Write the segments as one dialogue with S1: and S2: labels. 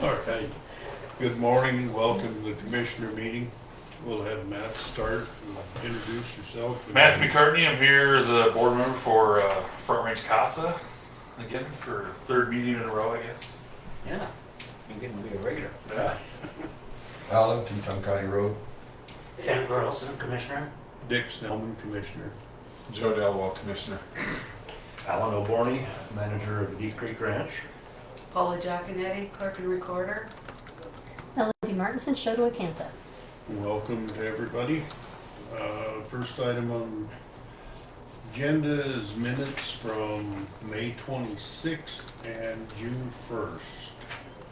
S1: All right. Good morning. Welcome to the commissioner meeting. We'll have Matt start. Introduce yourself.
S2: Matthew McCartney. I'm here as a board member for Front Range Casa. Again, for third meeting in a row, I guess.
S3: Yeah, you're getting to be a regular.
S2: Yeah.
S4: Paula, Teton County Road.
S3: Sam Carlson, Commissioner.
S1: Dick Snellman, commissioner.
S5: Joe Dellwo, Commissioner.
S6: Alan Oborny, manager of the Deep Creek Ranch.
S7: Paula, Jaconetty, clerk and recorder.
S8: Melody Martinson, show to Acantha.
S1: Welcome to everybody. First item on agenda is minutes from May 26th and June 1st.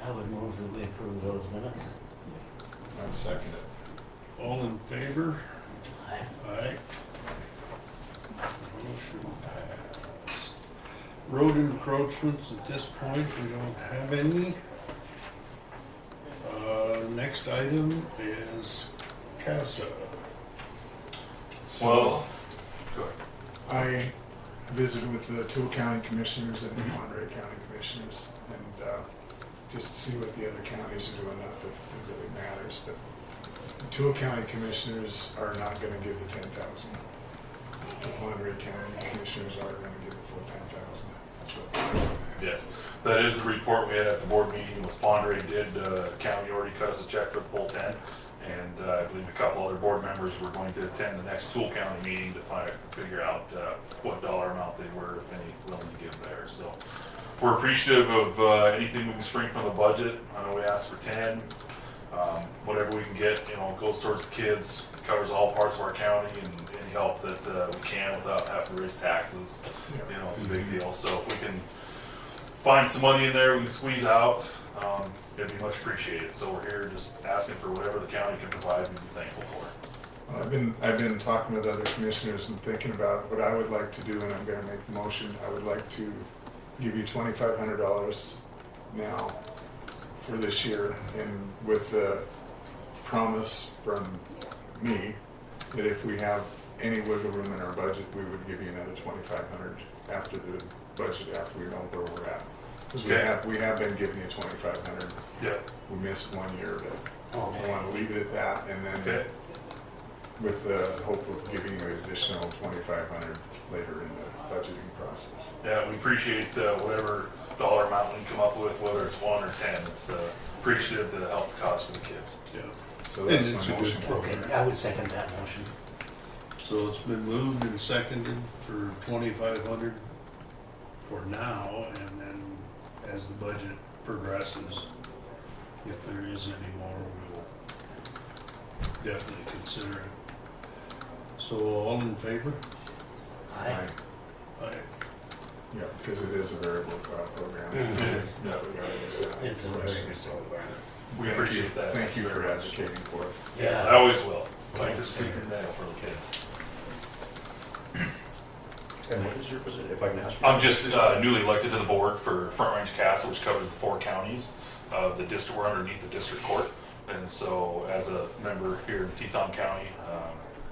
S3: I would move that we approve those minutes.
S5: I'd second it.
S1: All in favor?
S3: Aye.
S1: Aye. Motion passed. Road encroachments, at this point, we don't have any. Next item is CASA.
S2: Well, go ahead.
S5: I visited with the Teton County Commissioners and the Monterey County Commissioners, and just to see what the other counties are doing, not that it really matters, but the Teton County Commissioners are not gonna give the 10,000. The Monterey County Commissioners are gonna give the full 10,000. That's what they're doing.
S2: Yes, that is the report we had at the board meeting. Was Pondere did county already cut us a check for the full 10, and I believe a couple other board members were going to attend the next Tool County meeting to figure out what dollar amount they were, if any, willing to give there. So we're appreciative of anything we can spring from the budget. I know we asked for 10. Whatever we can get, goes towards the kids, covers all parts of our county, and any help that we can without having to raise taxes. It's a big deal. So if we can find some money in there we can squeeze out, it'd be much appreciated. So we're here just asking for whatever the county can provide, we'd be thankful for.
S5: I've been talking with other commissioners and thinking about what I would like to do, and I'm gonna make the motion. I would like to give you $2,500 now for this year, and with the promise from me that if we have any wiggle room in our budget, we would give you another $2,500 after the budget, after we know where we're at. Because we have been giving you $2,500.
S2: Yeah.
S5: We missed 1 year, but I want to leave it at that, and then
S2: Okay.
S5: with the hope of giving you an additional $2,500 later in the budgeting process.
S2: Yeah, we appreciate whatever dollar amount we come up with, whether it's 1 or 10. It's appreciative to help the cause for the kids.
S1: Yeah.
S5: So that's
S1: And it's
S5: my
S1: a good
S5: motion.
S1: program.
S3: Okay, I would second that motion.
S1: So it's been moved and seconded for 2,500 for now, and then as the budget progresses, if there is any more, we will definitely consider it. So all in favor?
S3: Aye.
S1: Aye.
S5: Yeah, because it is a variable program.
S3: Mhm.
S5: Yeah, regardless of that.
S3: It's a very good program.
S2: We
S5: Thank
S2: appreciate
S5: you.
S2: that.
S5: Thank you for
S2: very much.
S5: advocating for it.
S2: Yes,
S3: Yeah.
S2: I always will. Like to speak the nail for the kids.
S6: And what is your position, if I can ask you?
S2: I'm just newly elected to the board for Front Range Casa, which covers the 4 counties of the district. We're underneath the district court. And so as a member here in Teton County,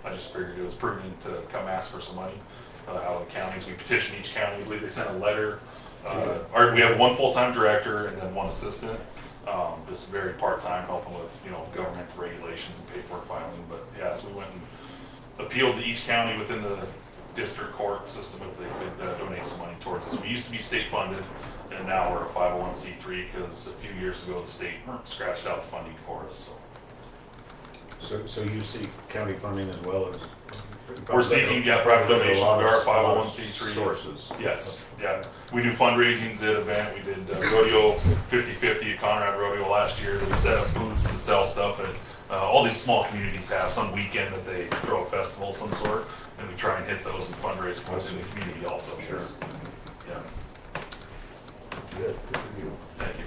S2: I just figured it was prudent to come ask for some money out of the counties. We petitioned each county. I believe they sent a letter. We have 1 full-time director and then 1 assistant. This is very part-time, helping with, government regulations and paperwork filing. But yeah, so we went and appealed to each county within the district court system if they could donate some money towards us. We used to be state funded, and now we're a 501c3 because a few years ago the state scratched out the funding for us.
S6: So you seek county funding as well as?
S2: We're seeking private donations. We are 501c3
S6: sources.
S2: Yes, yeah. We do fundraisings at event. We did rodeo 50-50 at Conrad Rodeo last year. We set up booths to sell stuff at all these small communities have some weekend that they throw a festival of some sort, and we try and hit those and fundraise for within the community also.
S6: Sure.
S2: Yeah.
S6: Good for you.
S2: Thank you.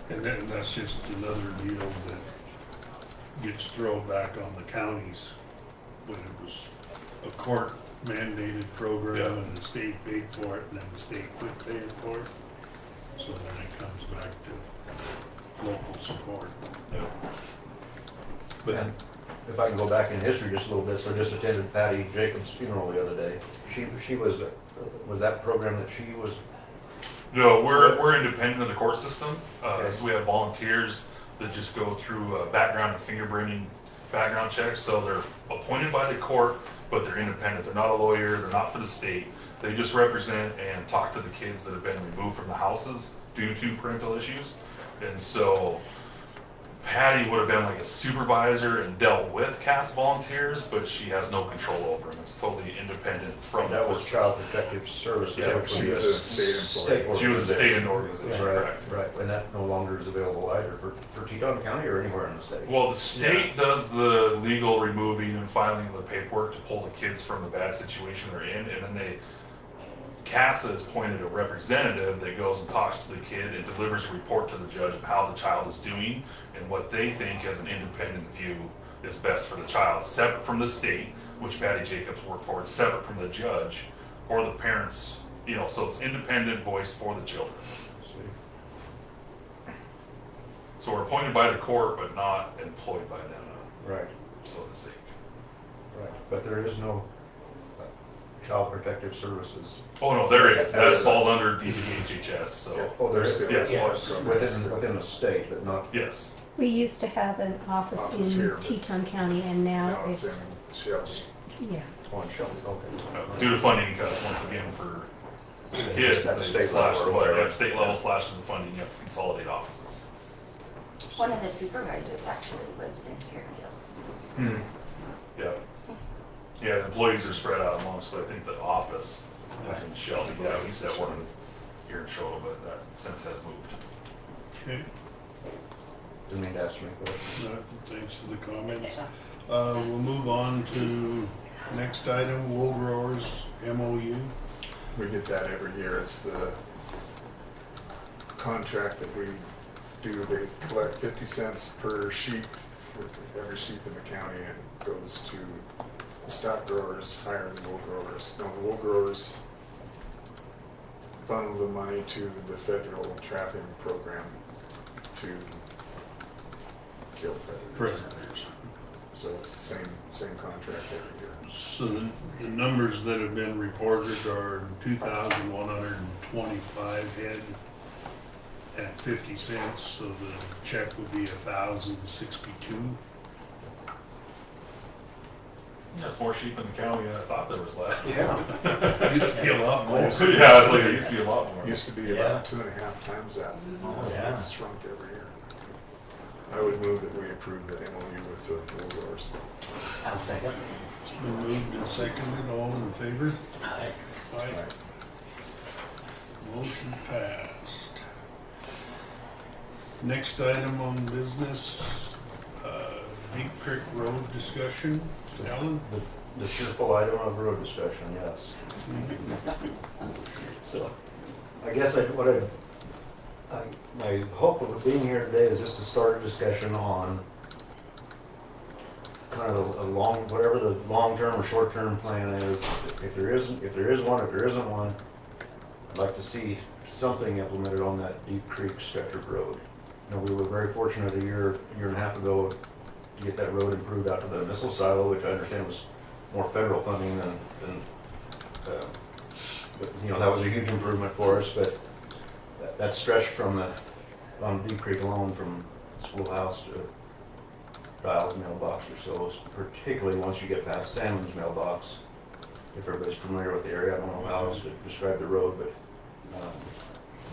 S1: And then that's just another deal that gets thrown back on the counties when it was a court mandated program
S2: Yeah.
S1: and the state paid for it, and then the state quit paying for it. So then it comes back to local support.
S2: Yeah.
S6: And if I can go back in history just a little bit, so just attended Patty Jacobs' funeral the other day. Was that program that she was
S2: No, we're independent of the court system,
S6: Okay.
S2: so we have volunteers that just go through background and fingerprinting background checks, so they're appointed by the court, but they're independent, they're not a lawyer, they're not for the state, they just represent and talk to the kids that have been removed from the houses due to parental issues, and so Patty would have been like a supervisor and dealt with CAS volunteers, but she has no control over them, it's totally independent from the
S6: That
S2: court
S6: was
S2: system.
S6: Child Protective Services.
S2: Yeah,
S6: which
S5: She
S6: was
S5: was a state employee.
S2: She was a state
S6: organization.
S2: organization,
S6: Right,
S2: correct.
S6: right, and that no longer is available either for Teton County or anywhere in the state.
S2: Well, the state does the legal removing and filing of the paperwork to pull the kids from the bad situation they're in, and then CASA has appointed a representative that goes and talks to the kid and delivers a report to the judge of how the child is doing and what they think as an independent view is best for the child, separate from the state, which Patty Jacobs worked for, it's separate from the judge or the parents, you know, so it's independent voice for the children. So we're appointed by the court, but not employed by them,
S6: Right,
S2: so to speak.
S6: right, but there is no Child Protective Services.
S2: Oh, no, there is, that
S6: Yes.
S2: falls under DPHHS, so,
S6: Oh, there is,
S5: Still
S2: yes,
S5: is.
S6: within the state, but not,
S2: yes.
S8: We used to have an office
S5: Office
S8: in
S5: here, but-
S8: Teton County and now
S5: Now it's
S8: it's,
S5: in Shelby.
S8: yeah.
S6: on Shelby, okay.
S2: Due to funding cuts, once again, for the kids,
S6: At the
S2: they
S6: state
S2: slash,
S6: level or
S2: what,
S6: whatever.
S2: yeah, state level slashes the funding, you have to consolidate offices.
S9: One of the supervisors actually lives in Fairfield.
S2: Yeah. Yeah, the employees are spread out amongst, but I think the office is in Shelby, yeah, we used to have one here in Shoto, but that since has moved.
S1: Okay,
S6: Didn't mean to ask you a question.
S1: thanks for the comments. We'll move on to next item, wool growers MOU.
S5: We get that every year. It's the contract that we do. They collect 50 cents per sheep for every sheep in the county, and it goes to the stock growers higher than wool growers. No, the wool growers funnel the money to the federal trapping program to kill predators.
S1: Predators.
S5: So it's the same contract every year.
S1: So the numbers that have been reported are 2,125 head at 50 cents, so the check would be 1,062.
S2: There's more sheep in the county than I thought there was left.
S6: Yeah.
S1: Used to be a lot more.
S2: Yeah, it's like it used to be a lot more.
S5: Used to be
S3: Yeah.
S5: about 2.5 times that.
S3: yeah.
S5: It's shrunk every year. I would move that we approve the MOU with the wool growers.
S3: I'll second.
S1: It's been moved and seconded, all in favor?
S3: Aye.
S1: Aye. Motion passed. Next item on business, Deep Creek Road discussion. Alan?
S6: The cheerful item of road discussion, yes. So, I guess my hope of being here today is just to start a discussion on kind of a long, whatever the long-term or short-term plan is. If there isn't one, I'd like to see something implemented on that Deep Creek stretch of road. You know, we were very fortunate a year and a half ago to get that road improved out to the missile silo, which I understand was more federal funding than but, you know, that was a huge improvement for us, but that stretch on Deep Creek alone, from schoolhouse to Dial's mailbox or so, particularly once you get past Salmon's mailbox, if everybody's familiar with the area, I don't know how else to describe the road, but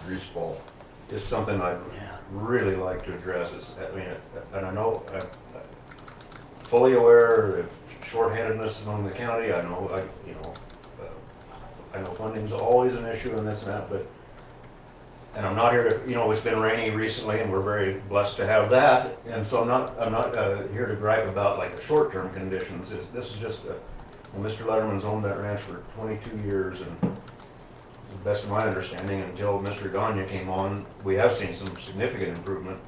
S4: Grease ball.
S6: it's something I'd
S3: Yeah.
S6: really like to address. And I know, I'm fully aware of shorthandedness among the county. I know funding's always an issue in this and that, and I'm not here to, it's been rainy recently and we're very blessed to have that. And so I'm not here to gripe about like the short-term conditions. This is just, Mr. Letterman's owned that ranch for 22 years, and to the best of my understanding, until Mr. Gagne came on, we have seen some significant improvement.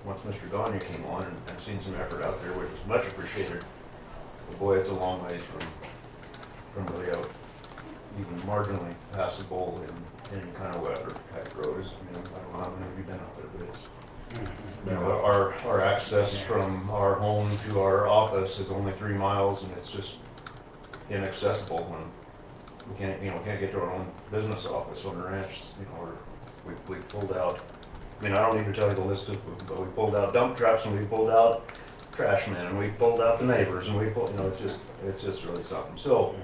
S6: Once Mr. Gagne came on, and seen some effort out there, which was much appreciated. But boy, it's a long ways from really out, even marginally passable in any kind of weather type roads. I don't know how many of you been out there, but it's, our access from our home to our office is only 3 miles, and it's just inaccessible we can't get to our own business office on the ranch, or we pulled out, I mean, I don't need to tell you the list of, but we pulled out dump trucks and we pulled out trash men and we pulled out the neighbors and we pulled, it's just really something. So,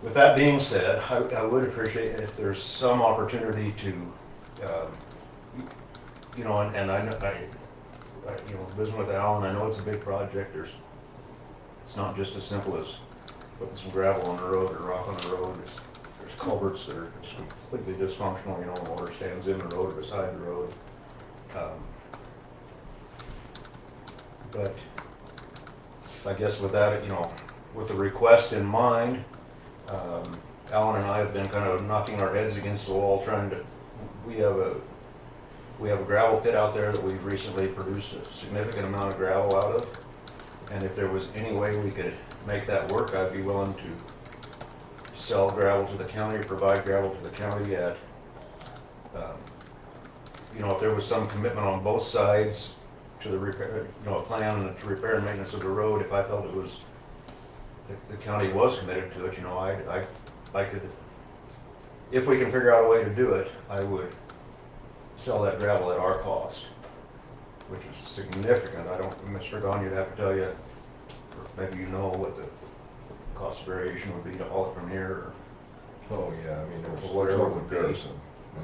S6: with that being said, I would appreciate if there's some opportunity to, and I know, visiting with Alan, I know it's a big project. It's not just as simple as putting some gravel on the road or rock on the road. There's culverts that are just completely dysfunctional, water stands in the road or beside the road. But I guess with that, with the request in mind, Alan and I have been kind of knocking our heads against the wall trying to, we have a gravel pit out there that we've recently produced a significant amount of gravel out of. And if there was any way we could make that work, I'd be willing to sell gravel to the county, provide gravel to the county at, if there was some commitment on both sides to the repair, a plan to repair and maintenance of the road, if I felt it was, the county was committed to it, I could, if we can figure out a way to do it, I would sell that gravel at our cost, which is significant. I don't, Mr. Gagne, you'd have to tell you, or maybe what the cost variation would be to haul it from here,
S4: Oh, yeah, I mean, there's
S6: Whatever
S4: no
S6: would be.
S4: comparison.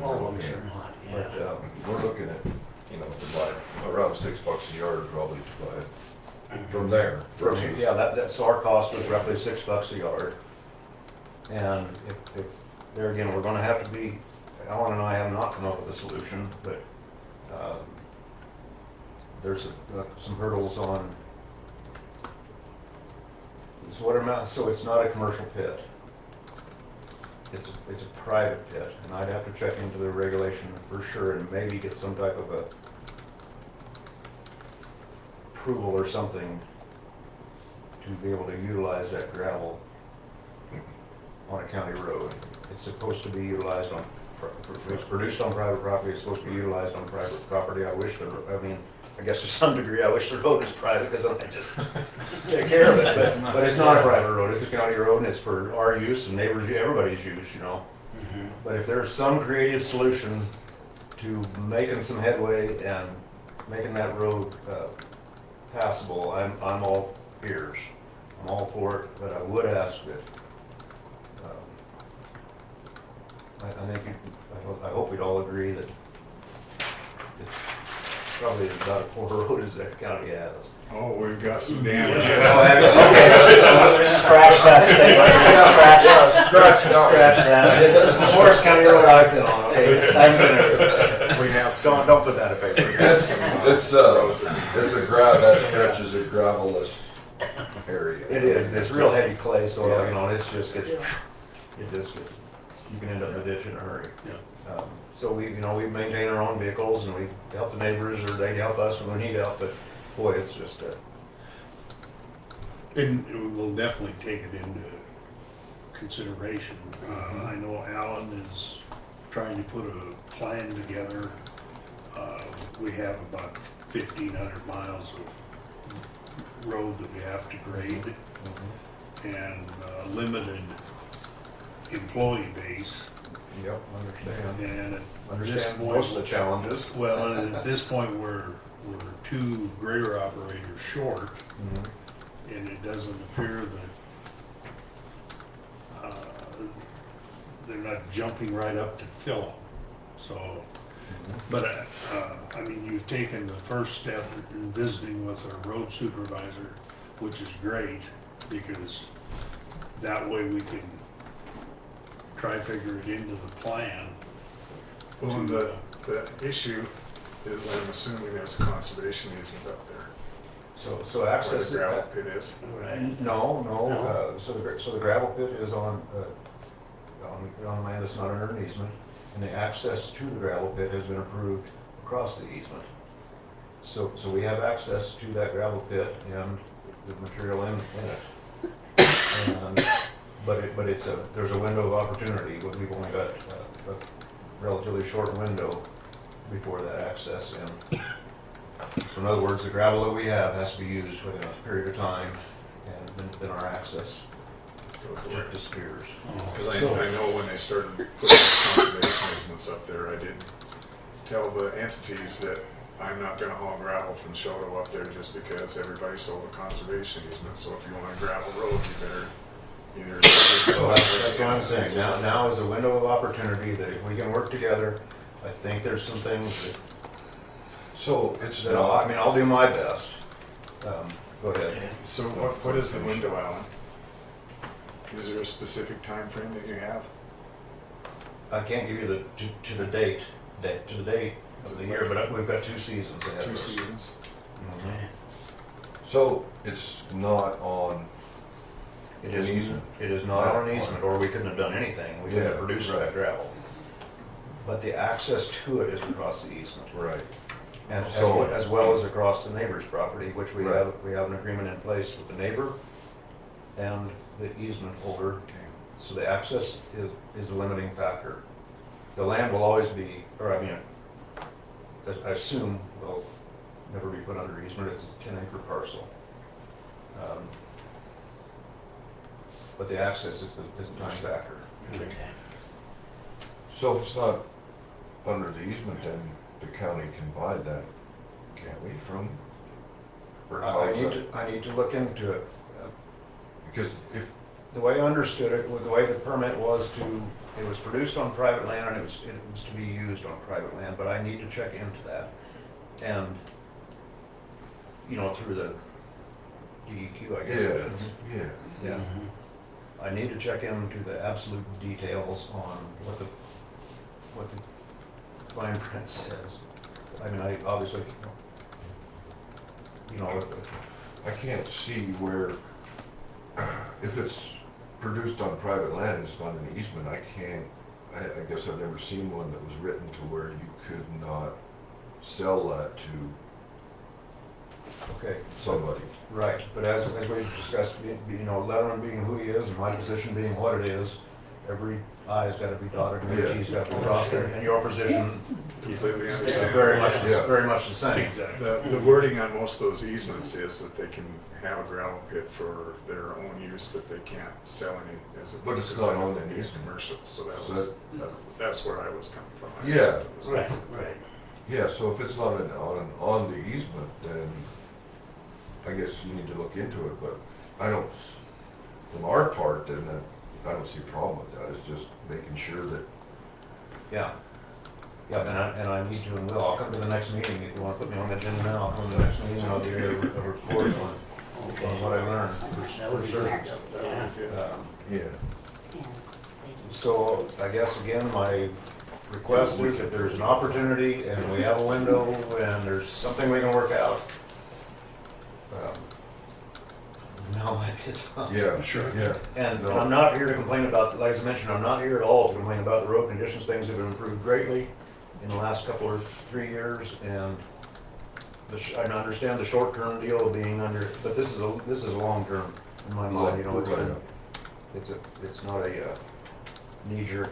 S3: Oh, I'm sure not,
S6: but,
S3: yeah.
S4: We're looking at, to buy around $6 a yard probably to buy it from there. versus-
S6: so our cost was roughly $6 a yard. And if there again, we're gonna have to be, Alan and I have not come up with a solution, but, there's some hurdles on, so it's not a commercial pit. It's a private pit, and I'd have to check into the regulation for sure and maybe get some type of a approval or something to be able to utilize that gravel on a county road. It's supposed to be utilized on, it's produced on private property, it's supposed to be utilized on private property. I guess to some degree, I wish the road was private because I just take care of it, but it's not a private road, it's a county road and it's for our use and neighbors, everybody's use, But if there's some creative solution to making some headway and making that road passable, I'm all ears. I'm all for it, but I would ask that, I hope we'd all agree that it's probably about a poor road as that county has.
S5: Oh, we've got some damage.
S6: Okay, scratch that statement, scratch that. It's the worst county road I've been on, okay?
S3: We have some, don't put that in paper.
S4: It's a that stretches a gravelless area.
S6: It is, it's real heavy clay soil, it just gets, you can end up in a ditch in a hurry.
S1: Yeah.
S6: So we maintain our own vehicles and we help the neighbors or they help us when we need help, but boy, it's just
S1: And we'll definitely take it into consideration. I know Alan is trying to put a plan together. We have about 1,500 miles of road that we have to grade and limited employee base.
S6: Yep, understand.
S1: And at this
S6: Understand
S1: point,
S6: most of the challenges.
S1: well, and at this point, we're 2 grader operators short, and it doesn't appear that they're not jumping right up to fill them. So, but you've taken the first step in visiting with our road supervisor, which is great, because that way we can try to figure it into the plan.
S5: Well, and the issue is, I'm assuming there's a conservation easement up there,
S6: So
S5: where
S6: access.
S5: the gravel pit is.
S6: No. So the gravel pit is on land that's not under an easement, and the access to the gravel pit has been approved across the easement. So we have access to that gravel pit and the material in it. But there's a window of opportunity. We've only got a relatively short window before that access in. So in other words, the gravel that we have has to be used within a period of time, and then our access
S5: goes away.
S6: It disappears.
S5: Because I know when they started putting conservation easements up there, I did tell the entities that I'm not gonna haul gravel from Shoto up there just because everybody sold a conservation easement. So if you want a gravel road, you better either.
S6: So that's what I'm saying. Now is a window of opportunity that if we can work together, I think there's some things
S4: So it's
S6: that,
S4: not.
S6: I mean, I'll do my best. Go ahead.
S5: So what is the window, Alan? Is there a specific time frame that you have?
S6: I can't give you to the date of the year, but we've got 2 seasons ahead of
S5: Two
S6: us.
S5: seasons?
S6: Mhm.
S4: So it's not on
S6: It
S4: an
S6: is,
S4: easement.
S6: it is not on an easement, or we couldn't have done anything. We couldn't have
S4: Yeah,
S6: produced
S4: right.
S6: that gravel. But the access to it is across the easement.
S4: Right.
S6: And
S4: So-
S6: as well as across the neighbor's property, which we
S4: Right.
S6: have an agreement in place with the neighbor and the easement holder. So the access is the limiting factor. The land will always be, or I mean, I assume will never be put under easement. It's a 10-acre parcel. But the access is the time factor.
S4: So if it's not under the easement, then the county can buy that, can't we, from? Or how
S6: I
S4: is
S6: need
S4: that?
S6: I need to look into it.
S4: Because if,
S6: The way I understood it, the way the permit was it was produced on private land and it was to be used on private land, but I need to check into that. And, through the DEQ, I guess it is.
S4: yeah,
S6: Yeah. I need to check into the absolute details on what the fine print says. I mean, I obviously,
S4: I can't see where, if it's produced on private land and it's not an easement, I guess I've never seen one that was written to where you could not sell that to
S6: okay.
S4: somebody.
S6: Right, but as we've discussed, Letterman being who he is and my position being what it is, every I's got to be dotted and every T's got to be crossed. And your position
S5: Completely
S6: is
S5: understand.
S6: very much the same.
S1: Exactly.
S5: The wording on most of those easements is that they can have a gravel pit for their own use, but they can't sell any as a.
S4: But it's
S5: because
S4: not
S5: they
S4: on
S5: don't
S4: an
S5: be
S4: easement.
S5: commercial, so
S4: So
S5: that's where I was coming from. I
S4: Yeah.
S5: just- it was-
S3: Right.
S4: Yeah, so if it's not on the easement, then I guess you need to look into it, but from our part, then I don't see a problem with that. It's just making sure that,
S6: Yeah. Yeah, and I need to and will. I'll come to the next meeting. If you want to put me on the agenda now, I'll come to the next meeting and I'll give you a report on what I learned.
S3: That would be great.
S5: That would be good.
S4: yeah.
S6: So I guess again, my request is if there's an opportunity and we have a window and there's something we can work out. Now might be the time.
S4: Yeah, sure, yeah.
S6: And
S4: No.
S6: I'm not here to complain about, like I mentioned, I'm not here at all to complain about the road conditions. Things have improved greatly in the last 3 years, and I understand the short-term deal of being under, but this is a long-term in my mind. It's not a knee-jerk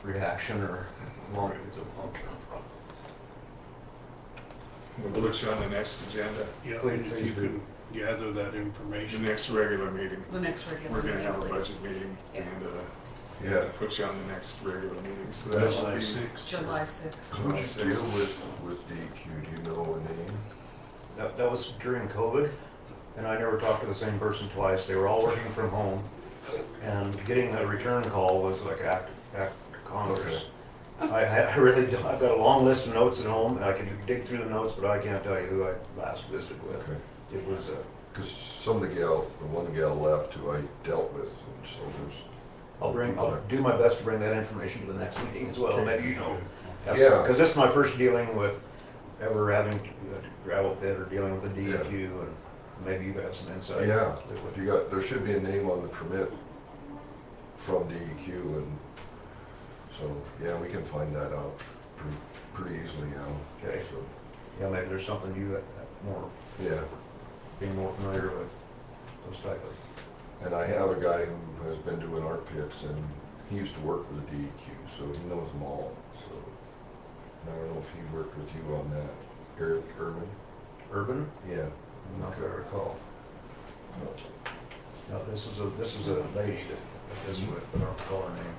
S6: reaction or it's a long-term problem.
S5: We'll put you on the next agenda,
S1: Yeah,
S6: Please,
S1: if
S6: please
S1: you
S6: do.
S1: can gather that
S5: the
S1: information.
S5: next regular meeting.
S7: The next regular
S5: We're gonna
S7: meeting,
S5: have a
S7: please.
S5: budget meeting
S7: Yeah.
S5: and,
S4: Yeah.
S5: put you on the next regular meeting, so that will
S1: July
S5: be.
S1: 6th.
S7: July 6th.
S4: Who'd you deal with DEQ? Do you know a name?
S6: That was during COVID, and I never talked to the same person twice. They were all working from home, and getting a return call was like act of Congress. I really do. I've got a long list of notes at home, and I can dig through the notes, but I can't tell you who I last visited with.
S4: Okay.
S6: It was
S4: Because the one gal left who I dealt with, and so
S6: I'll do my best to bring that information to the next meeting as well.
S5: Okay.
S6: Maybe
S4: Yeah.
S6: because this is my first dealing with ever having a gravel pit or dealing with the DEQ, and maybe you have some insight.
S4: yeah, there should be a name on the permit from DEQ, and so, yeah, we can find that out pretty easily now.
S6: Okay.
S4: So,
S6: Yeah, maybe there's something you
S4: yeah,
S6: being more familiar with those type of.
S4: and I have a guy who has been doing our pits, and he used to work for the DEQ, so he knows them all, so. I don't know if he worked with you on that, Eric Urban?
S6: Urban?
S4: Yeah.
S6: Not that I recall. No, this was a lady that this with, but I don't recall her name.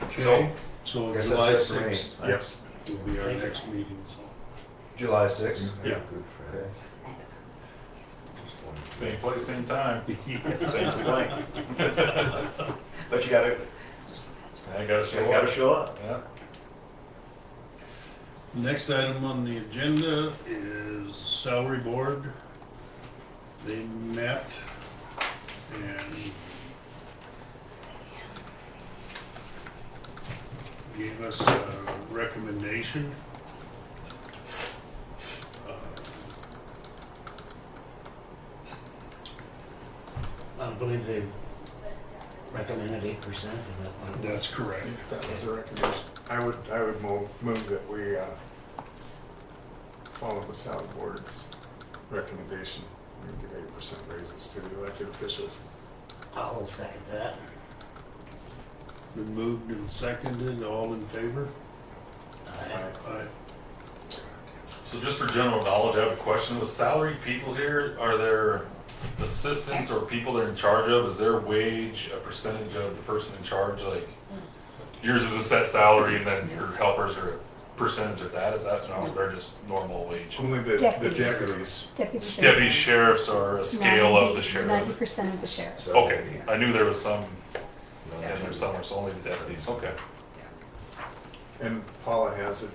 S1: Okay, so
S6: Guess
S1: July
S6: that's it for me.
S1: 6th
S5: Yep.
S1: will be our next meeting, so.
S6: July 6th?
S5: Yeah.
S4: Good for
S6: Okay.
S4: Just one.
S2: Same place, same time.
S6: Same blank. But you gotta
S2: I gotta show up. Yeah.
S1: Next item on the agenda is salary board. They met and gave us a recommendation.
S10: I believe they recommended 8%, is that what it was?
S1: That's correct.
S5: That was a recommendation. I would move that we follow the salary board's recommendation and give 8% raises to the elected officials.
S10: I'll second that.
S1: Been moved and seconded, all in favor?
S10: Aye.
S1: Aye.
S2: So just for general knowledge, I have a question. The salaried people here, are there assistants or people they're in charge of? Is their wage a percentage of the person in charge? Like yours is a set salary and then your helpers are a percentage of that? Is that, no, they're just normal wage?
S5: Only the
S8: Deputies.
S5: deputies.
S8: Deputy
S2: Deputy sheriffs are a scale of the
S8: 90%
S2: sheriff.
S8: 90% of the sheriffs.
S2: Okay, I knew there was some
S4: No,
S2: in there somewhere, so only the deputies, okay.
S5: And Paula has it.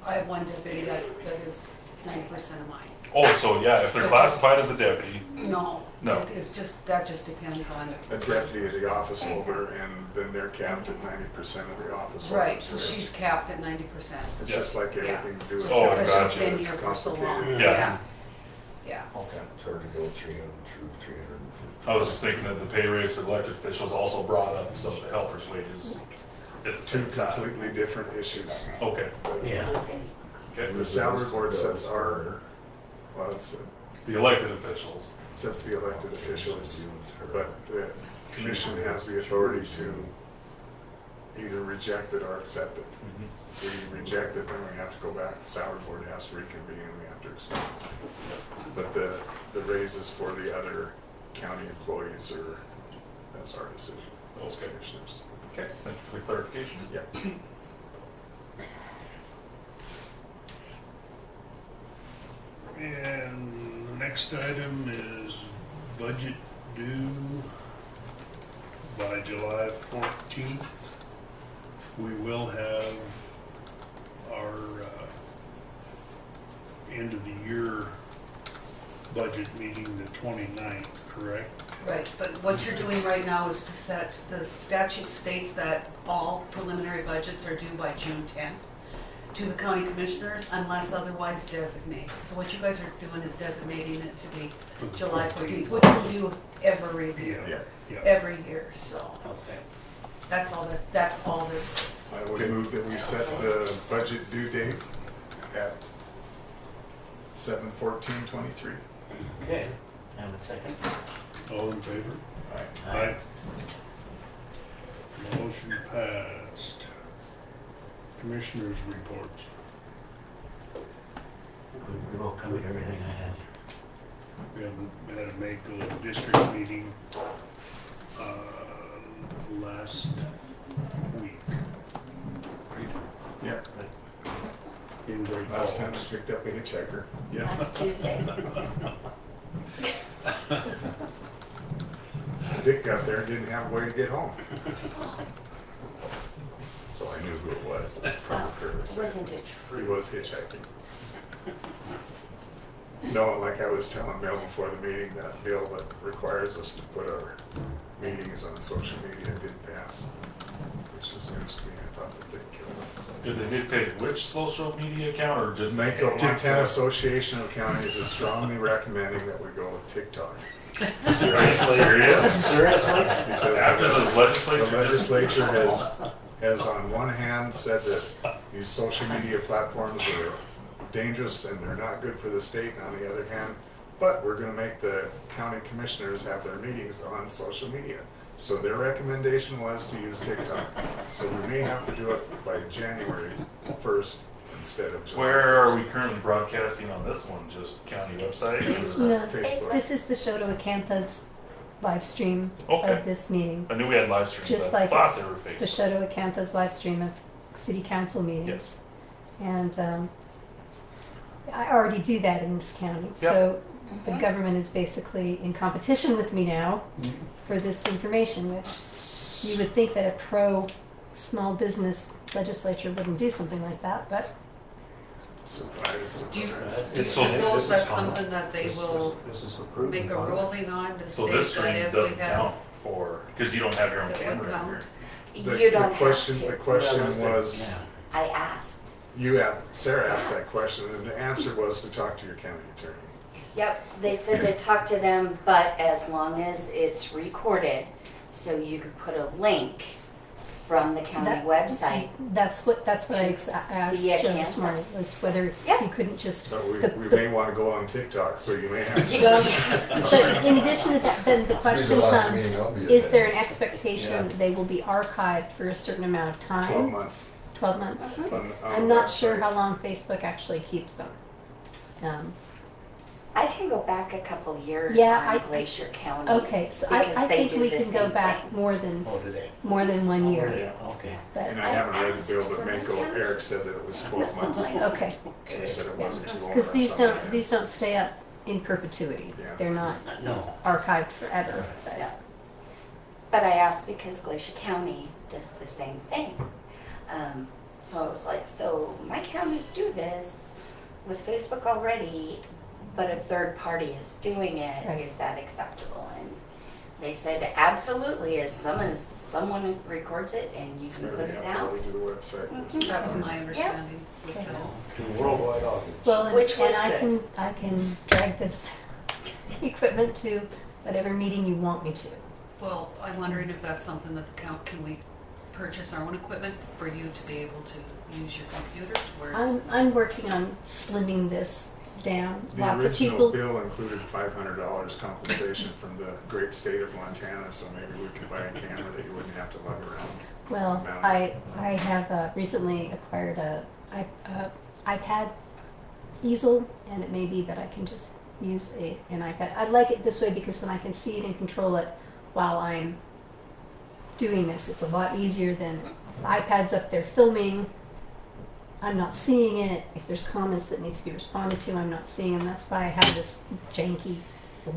S7: I have one deputy that is 90% of mine.
S2: Oh, so yeah, if they're classified as a deputy,
S7: No.
S2: No.
S7: It's just, that just depends on.
S5: A deputy of the office holder, and then they're capped at 90% of the office holder.
S7: Right, so she's capped at 90%.
S5: It's just like everything to do with.
S2: Oh,
S7: Because
S2: gotcha.
S7: she's been
S5: It's
S7: here for so long.
S5: complicated.
S2: Yeah.
S7: Yeah.
S5: Okay.
S4: It's hard to go 300 through 350.
S2: I was just thinking that the pay raise for elected officials also brought up some of the helpers' wages at the
S5: Two
S2: same time.
S5: completely different issues.
S2: Okay,
S10: Yeah.
S5: And the salary board sets our, well, it
S2: the elected officials.
S5: sets the elected officials, but the commission has the authority to either reject it or accept it. If we reject it, then we have to go back, the salary board has to reconvene, and we have to explain. But the raises for the other county employees are, that's our decision, those commissioners.
S2: Okay, thank you for the clarification.
S5: Yeah.
S1: And the next item is budget due by July 14th. We will have our end of the year budget meeting the 29th, correct?
S7: Right, but what you're doing right now is to set, the statute states that all preliminary budgets are due by June 10th to the county commissioners unless otherwise designated. So what you guys are doing is designating it to be
S1: For the
S7: July
S1: 14th.
S7: 14th, which we do every year.
S5: Yeah.
S1: Yeah.
S7: Every year, so
S10: Okay.
S7: that's all this is.
S5: I would move that we set the budget due date at 7/14/23.
S10: Okay. Have a second.
S1: All in favor?
S10: Aye.
S1: Motion passed. Commissioners' reports.
S10: We've all covered everything I had.
S1: We had a Mako district meeting last week
S5: Yeah.
S1: in Great
S5: Last time I
S1: Falls.
S5: picked up a hitchhiker.
S1: Yeah.
S9: Last Tuesday.
S5: Dick got there and didn't have a way to get home. So I knew who it was. It was probably Curtis.
S9: Wasn't it
S5: He
S9: true?
S5: was hitchhiking. No, like I was telling Bill before the meeting, that bill that requires us to put our meetings on social media didn't pass, which is news to me. I thought that they'd kill it. So.
S2: Did they dictate which social media account or just?
S5: Mako Montana Association of Counties is strongly recommending that we go with TikTok.
S2: Seriously? Serious?
S10: Seriously?
S5: Because
S2: After the legislature?
S5: The legislature has on one hand said that these social media platforms are dangerous and they're not good for the state, and on the other hand, but we're gonna make the county commissioners have their meetings on social media. So their recommendation was to use TikTok. So we may have to do it by January 1st instead of July
S2: Where are
S5: 1st.
S2: we currently broadcasting on this one? Just county website?
S8: No,
S5: Facebook.
S8: this is the Shotoacantha's live stream
S2: Okay.
S8: of this meeting.
S2: I knew we had live streams.
S8: Just
S2: I
S8: like
S2: thought
S8: it's
S2: they were
S8: the
S2: Facebook.
S8: Shotoacantha's live stream of city council meetings.
S2: Yes.
S8: And I already do that in this county. So the
S9: Mhm.
S8: government is basically in competition with me now for this information, which you would think that a pro small business legislature wouldn't do something like that, but
S5: Surprise,
S7: Do you,
S5: surprise.
S7: do you
S2: So-
S7: suppose that's something that they will
S3: This is approved.
S7: make a ruling on to
S2: So
S7: state
S2: this
S7: that
S2: stream
S7: if we
S2: doesn't
S7: have,
S2: count for, because you don't have your own
S7: it
S2: camera
S7: would
S2: in here.
S7: count?
S5: The
S9: You don't
S5: question,
S9: have
S5: the
S9: to.
S5: question
S10: Yeah,
S5: was,
S10: yeah.
S9: I asked.
S5: Sarah asked that question, and the answer was to talk to your county attorney.
S9: Yep, they said to talk to them, but as long as it's recorded, so you could put a link from the county
S8: That-
S9: website.
S8: that's what I asked
S9: Yeah,
S8: Joe this
S9: Canada.
S8: morning, was whether
S9: Yeah.
S8: you couldn't just.
S5: But we
S8: the-
S5: may want to go on TikTok, so you may have to.
S8: Well, but in addition to that, then the question
S4: last
S8: comes,
S4: meeting I'll be
S8: is there an
S4: attending.
S8: expectation they will be archived for a certain amount of
S5: 12
S8: time?
S5: months.
S8: 12 months?
S9: Mhm.
S5: on the
S8: I'm not sure
S5: website.
S8: how long Facebook actually keeps them.
S9: I can go back a couple years
S8: Yeah,
S9: on
S8: I-
S9: Glacier County.
S8: Okay, so I think we can go back more than
S10: Oh, do they?
S8: 1 year.
S5: Yeah.
S10: Okay.
S8: But,
S5: And I haven't read the bill,
S9: asked
S5: but
S9: for
S5: Mako,
S9: my county.
S5: Eric said that it was 12 months. So
S8: okay,
S5: he said it wasn't too long.
S8: because
S5: or
S8: these
S5: something.
S8: don't stay up in perpetuity.
S5: Yeah.
S8: They're not
S10: No.
S8: archived forever. But-
S9: Yeah. But I asked because Glacier County does the same thing. So I was like, so my counties do this with Facebook already, but a third party is doing it.
S8: Right.
S9: Is that acceptable? And they said absolutely, as someone records it and you
S5: It's
S9: can
S5: gotta
S9: put
S5: be
S9: it out.
S5: uploaded to the website.
S9: Mhm.
S7: That was my understanding. with
S8: Okay.
S7: that.
S3: To worldwide audience.
S8: Well, and
S9: Which was
S8: I
S9: good.
S8: can drag this equipment to whatever meeting you want me to.
S7: Well, I'm wondering if that's something that can we purchase our own equipment for you to be able to use your computer to where it's.
S8: I'm working on slimming this down.
S5: The
S8: Lots of
S5: original
S8: people.
S5: bill included $500 compensation from the great state of Montana, so maybe we could buy a camera that you wouldn't have to lug around.
S8: Well,
S5: Mount.
S8: I have recently acquired a iPad easel, and it may be that I can just use an iPad. I like it this way because then I can see it and control it while I'm doing this. It's a lot easier than the iPad's up there filming. I'm not seeing it. If there's comments that need to be responded to, I'm not seeing them. That's why I have this janky,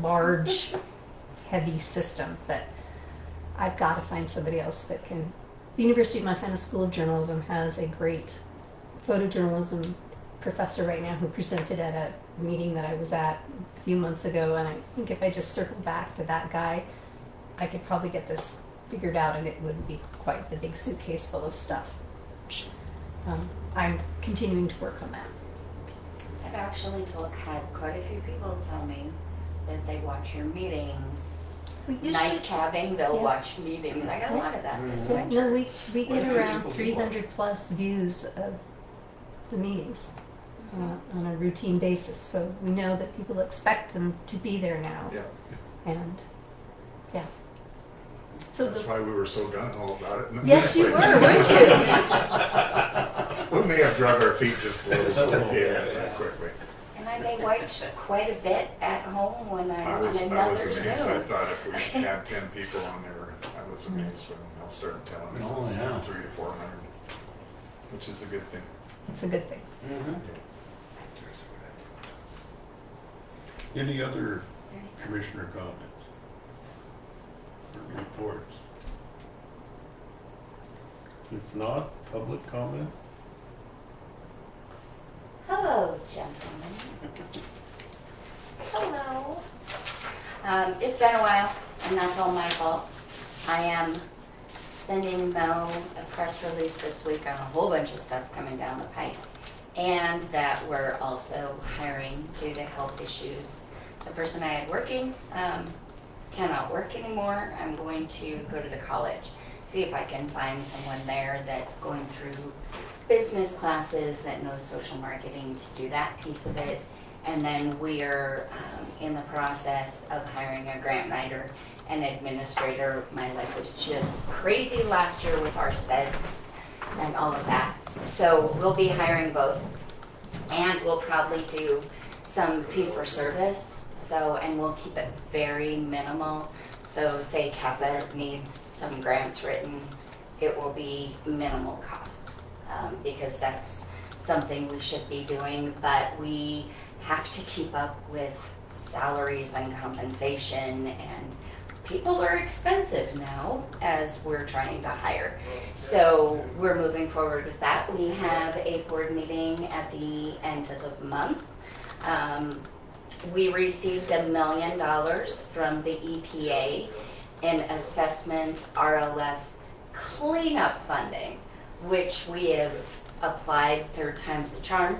S8: large, heavy system. But I've got to find somebody else that can. The University of Montana School of Journalism has a great photojournalism professor right now who presented at a meeting that I was at a few months ago, and I think if I just circle back to that guy, I could probably get this figured out, and it wouldn't be quite the big suitcase full of stuff. I'm continuing to work on that.
S9: I've actually had quite a few people tell me that they watch your meetings.
S8: We
S9: Night cabbing, they'll
S8: Yeah.
S9: watch meetings. I got a lot of that this
S8: Yeah,
S9: winter.
S8: no, we get
S3: Well,
S8: around
S3: people
S8: 300 plus views of the meetings on a routine basis, so we know that people expect them to be there now.
S5: Yeah,
S8: And, yeah. So
S5: that's why we were so gung-ho about it in the
S8: yes,
S5: first
S8: you were,
S5: place.
S8: weren't you?
S5: We may have drug our feet just a little, yeah, quickly.
S9: And I may watch quite a bit at home when I'm
S5: I
S9: on
S5: was
S9: another
S5: amazed. I
S9: Zoom.
S5: thought if we had 10 people on there, I was amazed when Mel started telling us
S10: Oh,
S5: it's
S10: yeah.
S5: 300 to 400, which is a good thing.
S8: It's a good thing.
S10: Mm-hmm.
S1: Any other commissioner comments? Or reports? If not, public comment?
S9: Hello, gentlemen. Hello. It's been a while, and that's all my fault. I am sending Mel a press release this week on a whole bunch of stuff coming down the pipe, and that we're also hiring due to health issues. The person I had working cannot work anymore. I'm going to go to the college, see if I can find someone there that's going through business classes that knows social marketing to do that piece of it. And then we are in the process of hiring a grant writer and administrator. My life was just crazy last year with our SEDS and all of that. So we'll be hiring both And we'll probably do some fee for service, so, and we'll keep it very minimal. So say Kappa needs some grants written, it will be minimal cost, because that's something we should be doing, but we have to keep up with salaries and compensation, and people are expensive now as we're trying to hire. So we're moving forward with that. We have a board meeting at the end of the month. We received $1 million from the EPA in assessment RLF cleanup funding, which we have applied 3rd time's the charm.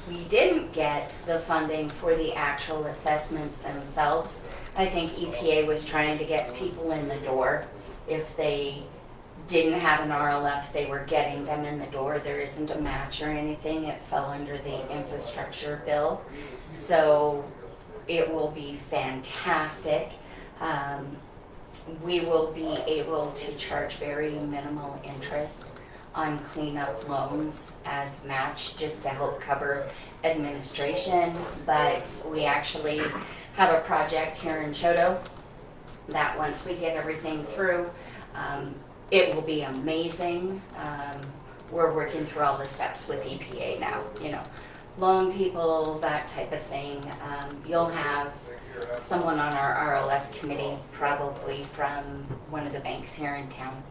S9: We didn't get the funding for the actual assessments themselves. I think EPA was trying to get people in the door. If they didn't have an RLF, they were getting them in the door. There isn't a match or anything. It fell under the infrastructure bill. So it will be fantastic. We will be able to charge very minimal interest on cleanup loans as match, just to help cover administration. But we actually have a project here in Choteau that once we get everything through, it will be amazing. We're working through all the steps with EPA now, you know, loan people, that type of thing. You'll have someone on our RLF committee, probably from one of the banks here in town.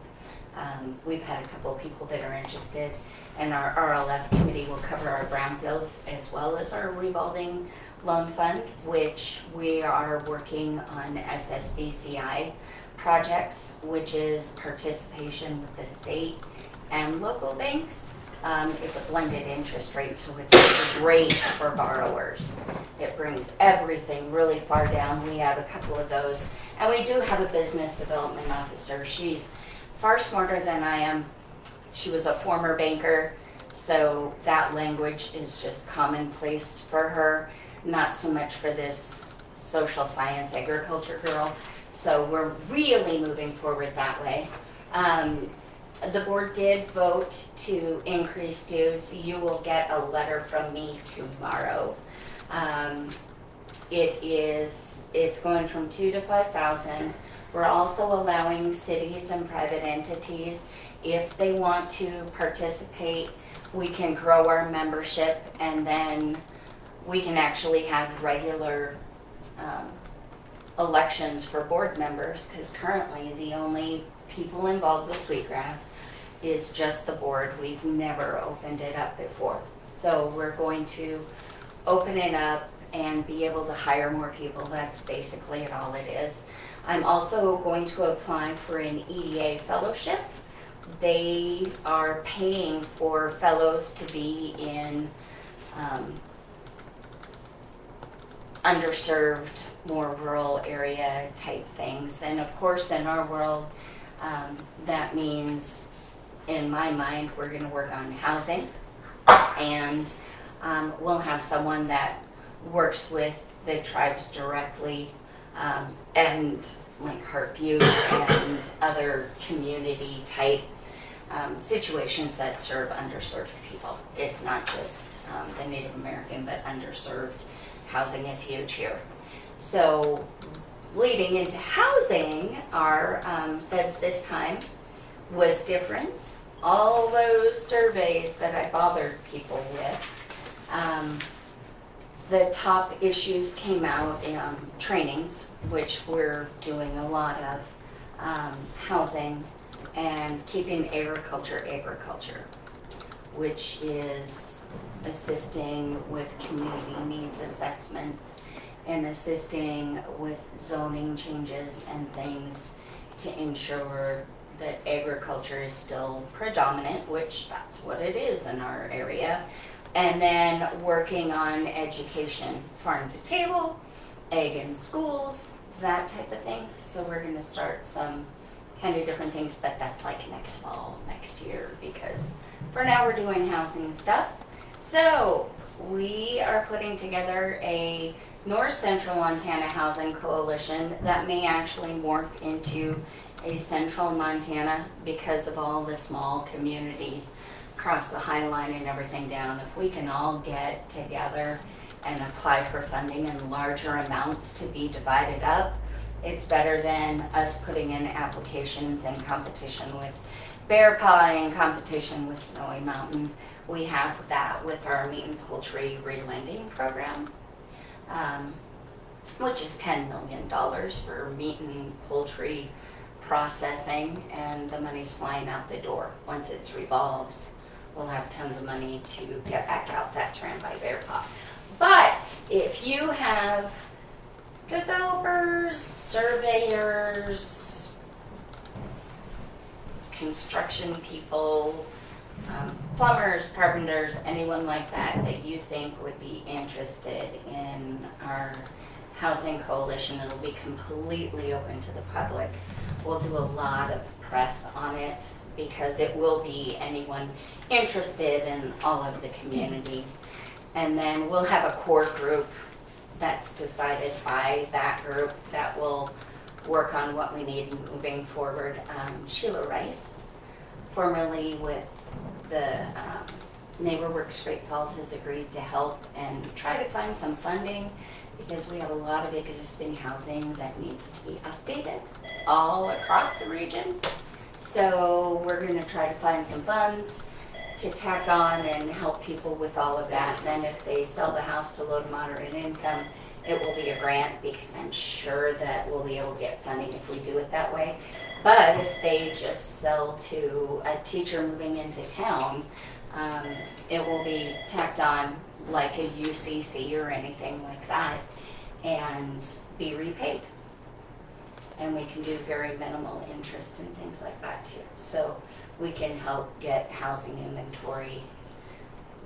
S9: We've had a couple of people that are interested, and our RLF committee will cover our brownfields as well as our revolving loan fund, which we are working on SSBCI projects, which is participation with the state and local banks. It's a blended interest rate, so it's great for borrowers. It brings everything really far down. We have a couple of those, and we do have a business development officer. She's far smarter than I am. She was a former banker, so that language is just commonplace for her, not so much for this social science agriculture girl. So we're really moving forward that way. The board did vote to increase dues. You will get a letter from me tomorrow. It's going from 2,000 to 5,000. We're also allowing cities and private entities, if they want to participate, we can grow our membership, and then we can actually have regular elections for board members, because currently the only people involved with Sweetgrass is just the board. We've never opened it up before. So we're going to open it up and be able to hire more people. That's basically all it is. I'm also going to apply for an EDA fellowship. They are paying for fellows to be in underserved, more rural area type things. And of course, in our world, that means, in my mind, we're going to work on housing, and we'll have someone that works with the tribes directly, and like Heartview and other community type situations that serve underserved people. It's not just the Native American, but underserved. Housing is huge here. So leading into housing, our SEDS this time was different. All those surveys that I bothered people with, the top issues came out in trainings, which we're doing a lot of, housing, and keeping agriculture, which is assisting with community needs assessments and assisting with zoning changes and things to ensure that agriculture is still predominant, which that's what it is in our area. And then working on education, farm to table, egg in schools, that type of thing. So we're gonna start some kind of different things, but that's like next fall, next year, because for now we're doing housing stuff. So we are putting together a North Central Montana Housing Coalition that may actually morph into a Central Montana because of all the small communities. cross the High Line and everything down, if we can all get together and apply for funding in larger amounts to be divided up, it's better than us putting in applications in competition with Bear Paw, in competition with Snowy Mountain. We have that with our meat and poultry relending program, which is $10 million for meat and poultry processing, and the money's flying out the door. Once it's revolved, we'll have tons of money to get back out. That's ran by Bear Paw. But if you have developers, surveyors, construction people, plumbers, carpenters, anyone like that that you think would be interested in our housing coalition, it'll be completely open to the public. We'll do a lot of press on it because it will be anyone interested in all of the communities. And then we'll have a core group that's decided by that group that will work on what we need moving forward. Sheila Rice, formerly with the Neighbor Works Great Falls, has agreed to help and try to find some funding because we have a lot of existing housing that needs to be updated all across the region. So we're going to try to find some funds to tack on and help people with all of that. Then if they sell the house to low to moderate income, it will be a grant because I'm sure that we'll be able to get funding if we do it that way. But if they just sell to a teacher moving into town, it will be tacked on like a UCC or anything like that and be repaid. And we can do very minimal interest and things like that too. So we can help get housing inventory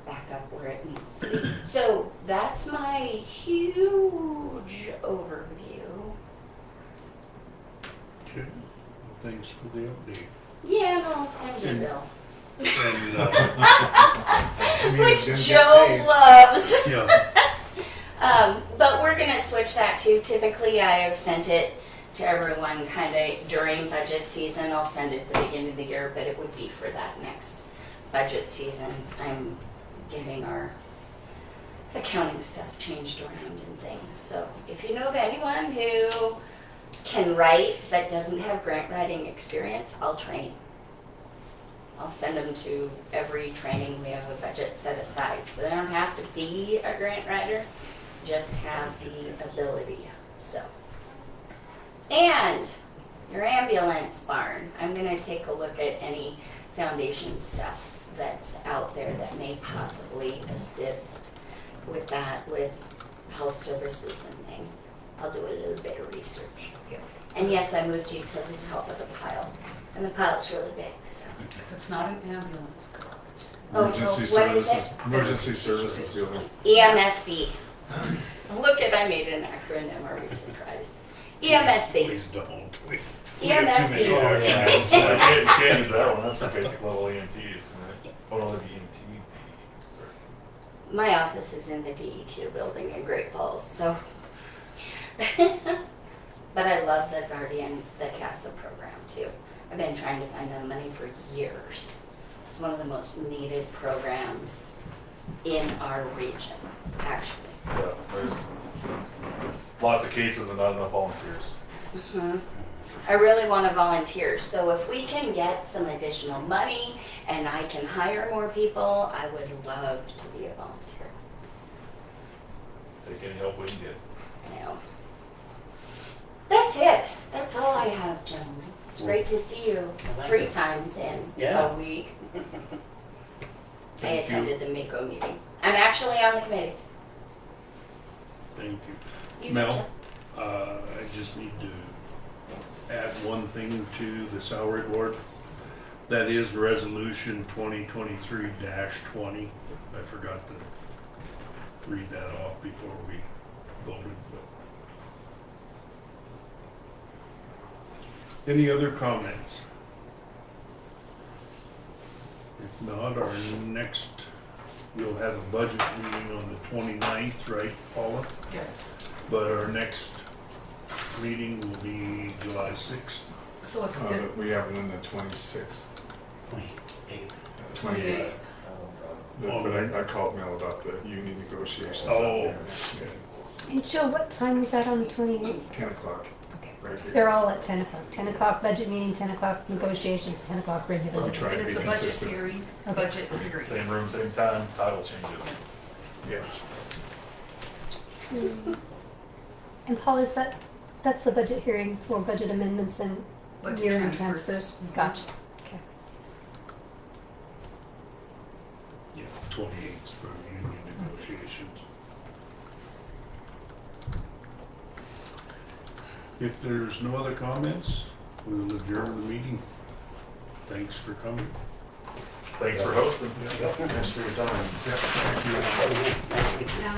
S9: back up where it needs to be. So that's my huge overview.
S1: Okay, well, thanks for the update.
S9: Yeah, and I'll send you a
S1: And-
S9: bill.
S1: And,
S9: Which
S5: didn't get
S9: Joe
S5: paid.
S9: loves.
S1: yeah,
S9: But we're gonna switch that too. Typically, I have sent it to everyone kind of during budget season. I'll send it at the beginning of the year, but it would be for that next budget season. I'm getting our accounting stuff changed around and things. So if you know of anyone who can write but doesn't have grant writing experience, I'll train. I'll send them to every training. We have a budget set aside. So they don't have to be a grant writer, just have the ability. So, and your ambulance barn, I'm gonna take a look at any foundation stuff that's out there that may possibly assist with that, with health services and things. I'll do a little bit of research. And yes, I moved you to the top of the pile, and the pile's really big, so.
S7: If it's not an ambulance, garbage.
S9: Oh,
S5: Emergency
S9: what is
S5: services,
S9: it?
S5: emergency services building.
S9: EMSB. Look at, I made an acronym, are we surprised? EMSB.
S1: please don't. We have too
S9: EMSB.
S1: many
S2: Oh,
S1: acronyms.
S2: yeah. You can't use that one, that's for basic level EMTs, isn't it? Oh, no, the EMT. Sorry.
S9: My office is in the DEQ building in Great Falls, so. But I love the Guardian, the CASA program too. I've been trying to find them money for years. It's one of the most needed programs in our region, actually.
S2: Yeah, there's lots of cases and not enough volunteers.
S9: I really want to volunteer, so if we can get some additional money and I can hire more people, I would love to be a volunteer.
S2: Take any help we can get.
S9: I know. That's it. That's all I have, gentlemen. It's great to see you 3 times in
S10: Yeah.
S9: a week. I
S1: Thank you.
S9: attended the MACO meeting. I'm actually on the committee.
S1: Thank you.
S9: You
S1: Mel,
S9: betcha.
S1: I just need to add one thing to the salary board. That is resolution 2023-20. I forgot to read that off before we voted. But any other comments? If not, our next, we'll have a budget meeting on the 29th, right, Paula?
S7: Yes.
S1: But our next meeting will be July 6th.
S7: So it's
S5: We have one the 26th,
S10: 28.
S5: 28th. But I called Mel about the union negotiations.
S1: Oh.
S5: out there next meeting.
S8: And Joe, what time was that on the 28th?
S5: 10 o'clock,
S8: Okay.
S5: right here.
S8: They're all at 10 o'clock. 10 o'clock budget meeting, 10 o'clock negotiations, 10 o'clock regular.
S5: I'll
S8: meeting.
S5: try
S7: And
S5: to be
S7: it's a budget
S5: consistent.
S7: hearing,
S8: Okay.
S7: budget hearing.
S2: Same room, same time, title changes.
S5: Yes.
S8: And Paul, is that's the budget hearing for budget amendments and
S7: Budget
S8: year-end
S7: transfers.
S8: transfers? Gotcha. Okay.
S1: Yeah, 28's for union negotiations. If there's no other comments, we'll adjourn the meeting. Thanks for coming.
S2: Thanks for hosting.
S3: Thanks for your time.
S5: Yeah, thank you.
S7: Now,